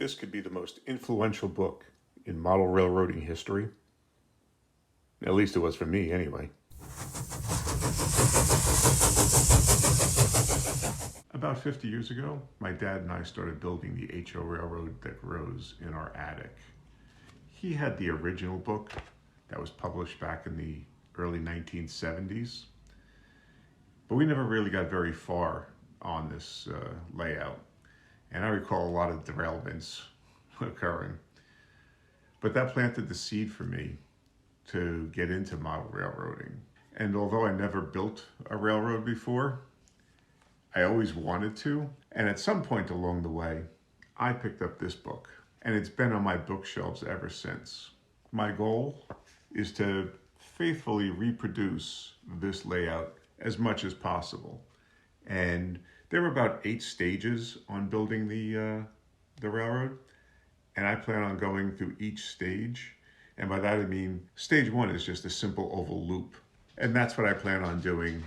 This could be the most influential book in model railroading history. At least it was for me, anyway. About 50 years ago, my dad and I started building the HO railroad that grows in our attic. He had the original book that was published back in the early 1970s, but we never really got very far on this layout. And I recall a lot of derailments occurring. But that planted the seed for me to get into model railroading. And although I never built a railroad before, I always wanted to. And at some point along the way, I picked up this book. And it's been on my bookshelves ever since. My goal is to faithfully reproduce this layout as much as possible. And there were about 8 stages on building the railroad, and I plan on going through each stage. And by that I mean stage 1 is just a simple oval loop, and that's what I plan on doing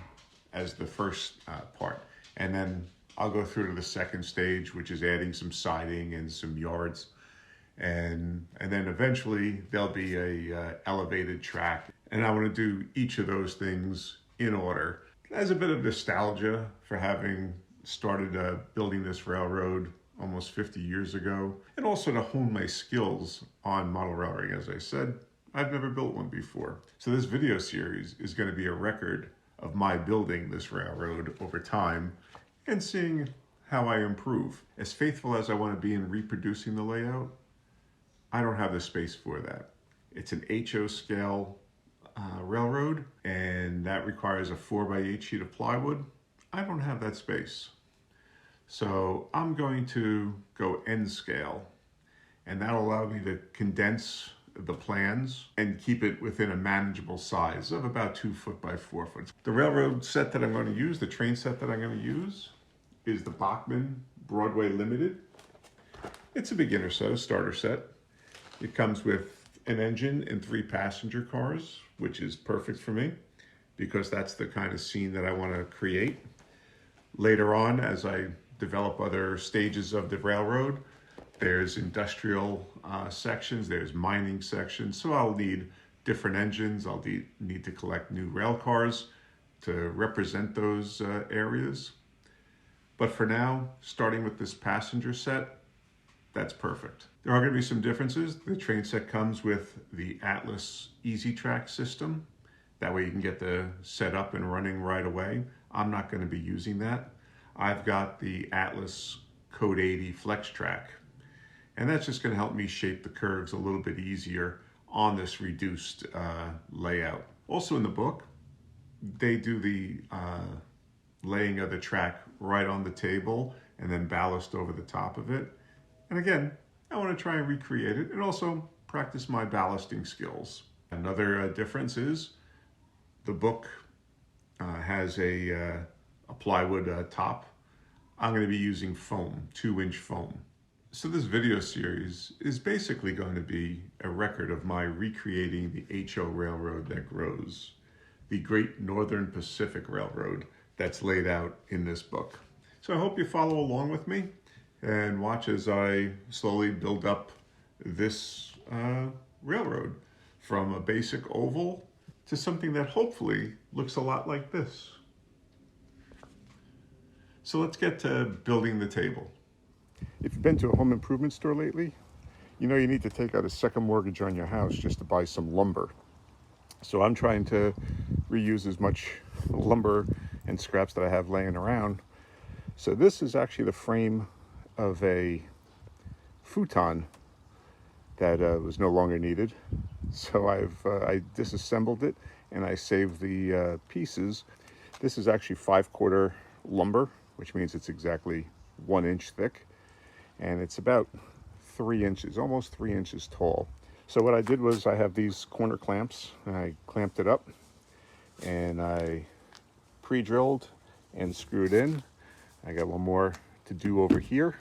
as the first part. And then I'll go through to the second stage, which is adding some siding and some yards, and then eventually there'll be a elevated track. And I want to do each of those things in order as a bit of nostalgia for having started building this railroad almost 50 years ago, and also to hone my skills on model railroading. As I said, I've never built one before. So this video series is going to be a record of my building this railroad over time and seeing how I improve. As faithful as I want to be in reproducing the layout, I don't have the space for that. It's an HO scale railroad, and that requires a 4x8 sheet of plywood. I don't have that space. So I'm going to go N scale, and that'll allow me to condense the plans and keep it within a manageable size of about 2 foot by 4 foot. The railroad set that I'm going to use, the train set that I'm going to use, is the Bachmann Broadway Limited. It's a beginner set, a starter set. It comes with an engine and 3 passenger cars, which is perfect for me because that's the kind of scene that I want to create. Later on, as I develop other stages of the railroad, there's industrial sections, there's mining sections, so I'll need different engines. I'll need to collect new rail cars to represent those areas. But for now, starting with this passenger set, that's perfect. There are going to be some differences. The train set comes with the Atlas Easy Track system. That way you can get the set up and running right away. I'm not going to be using that. I've got the Atlas Code 80 Flex Track, and that's just going to help me shape the curves a little bit easier on this reduced layout. Also in the book, they do the laying of the track right on the table and then ballast over the top of it. And again, I want to try and recreate it and also practice my ballasting skills. Another difference is the book has a plywood top. I'm going to be using foam, 2-inch foam. So this video series is basically going to be a record of my recreating the HO railroad that grows, the Great Northern Pacific Railroad that's laid out in this book. So I hope you follow along with me and watch as I slowly build up this railroad from a basic oval to something that hopefully looks a lot like this. So let's get to building the table. If you've been to a home improvement store lately, you know you need to take out a second mortgage on your house just to buy some lumber. So I'm trying to reuse as much lumber and scraps that I have laying around. So this is actually the frame of a futon that was no longer needed. So I disassembled it and I saved the pieces. This is actually 5/4 lumber, which means it's exactly 1 inch thick, and it's about 3 inches, almost 3 inches tall. So what I did was I have these corner clamps, and I clamped it up, and I pre-drilled and screwed in. I got one more to do over here.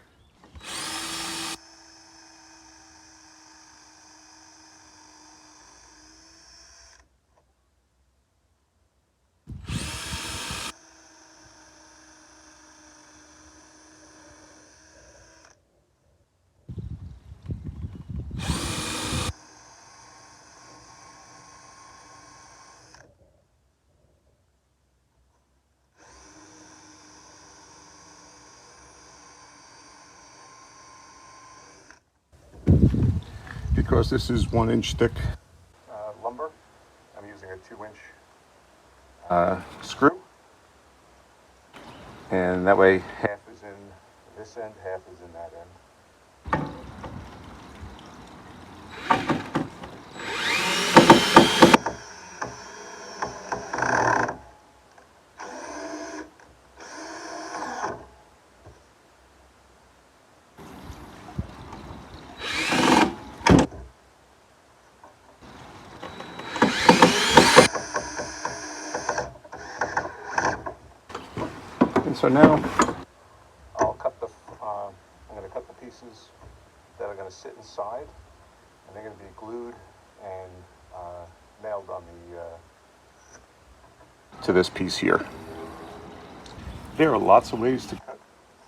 because this is 1-inch thick lumber, I'm using a 2-inch screw. And that way half is in this end, half is in that end. And so now I'll cut I'm going to cut the pieces that are going to sit inside, and they're going to be glued and nailed on to this piece here. There are lots of ways to cut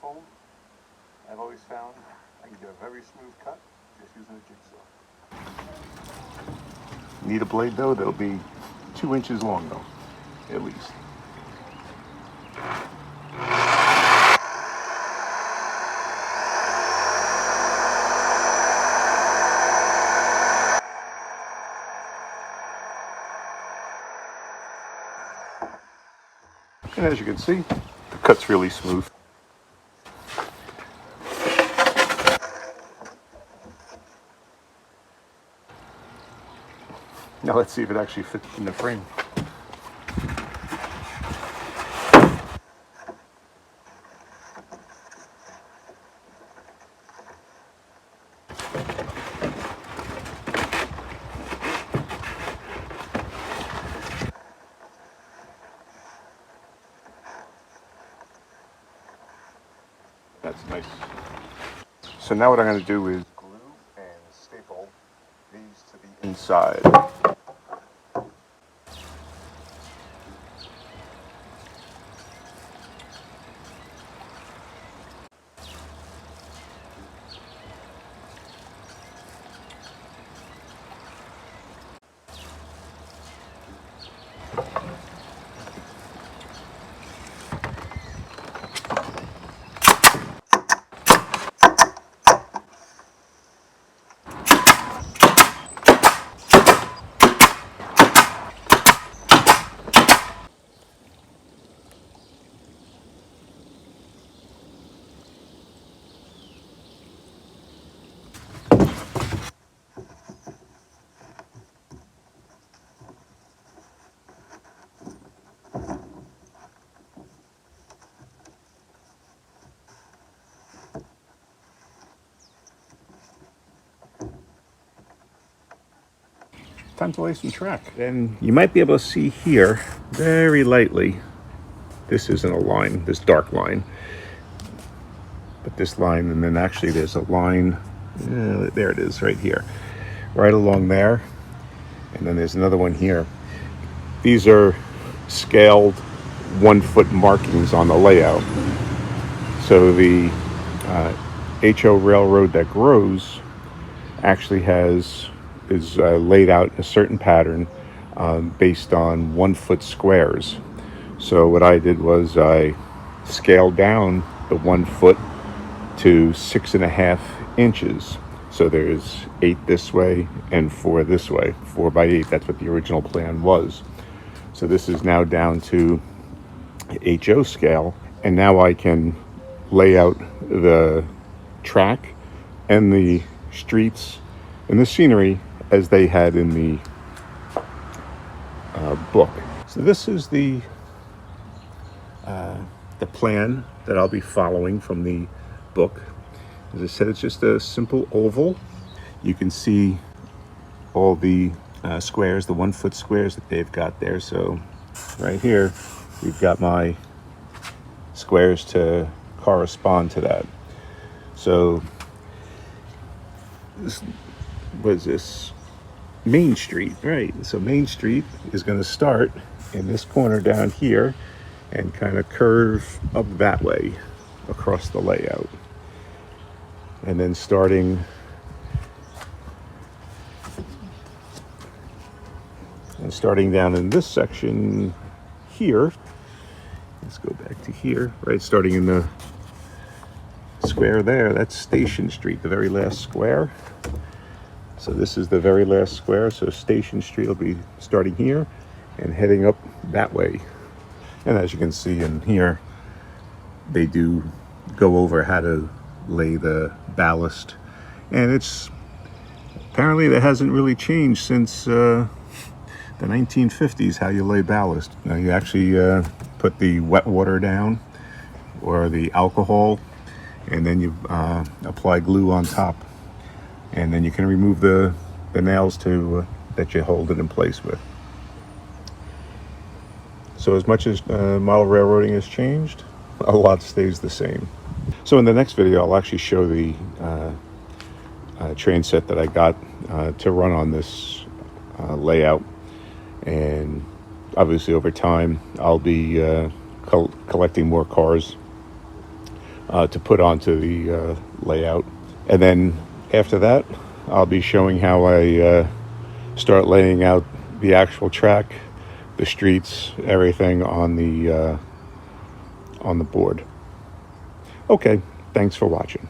foam. I've always found I can get a very smooth cut just using a jigsaw. Need a blade though that'll be 2 inches long though, at least. And as you can see, the cut's really smooth. Now let's see if it actually fits in the frame. That's nice. So now what I'm going to do is glue and staple these to the inside. Time to lay some track. And you might be able to see here, very lightly, this isn't a line, this dark line, but this line, and then actually there's a line, there it is right here, right along there, and then there's another one here. These are scaled 1-foot markings on the layout. So the HO railroad that grows actually is laid out in a certain pattern based on 1-foot squares. So what I did was I scaled down the 1 foot to 6.5 inches. So there's 8 this way and 4 this way, 4 by 8. That's what the original plan was. So this is now down to HO scale, and now I can lay out the track and the streets and the scenery as they had in the book. So this is the plan that I'll be following from the book. As I said, it's just a simple oval. You can see all the squares, the 1-foot squares that they've got there. So right here, we've got my squares to correspond to that. So this, what is this? Main Street, right? So Main Street is going to start in this corner down here and kind of curve up that way across the layout. And then starting down in this section here, let's go back to here, right? Starting in the square there, that's Station Street, the very last square. So this is the very last square. So Station Street will be starting here and heading up that way. And as you can see in here, they do go over how to lay the ballast. And it's apparently that hasn't really changed since the 1950s, how you lay ballast. Now you actually put the wet water down or the alcohol, and then you apply glue on top. And then you can remove the nails to that you hold it in place with. So as much as model railroading has changed, a lot stays the same. So in the next video, I'll actually show the train set that I got to run on this layout. And obviously over time, I'll be collecting more cars to put onto the layout. And then after that, I'll be showing how I start laying out the actual track, the streets, everything on the board. Okay, thanks for watching.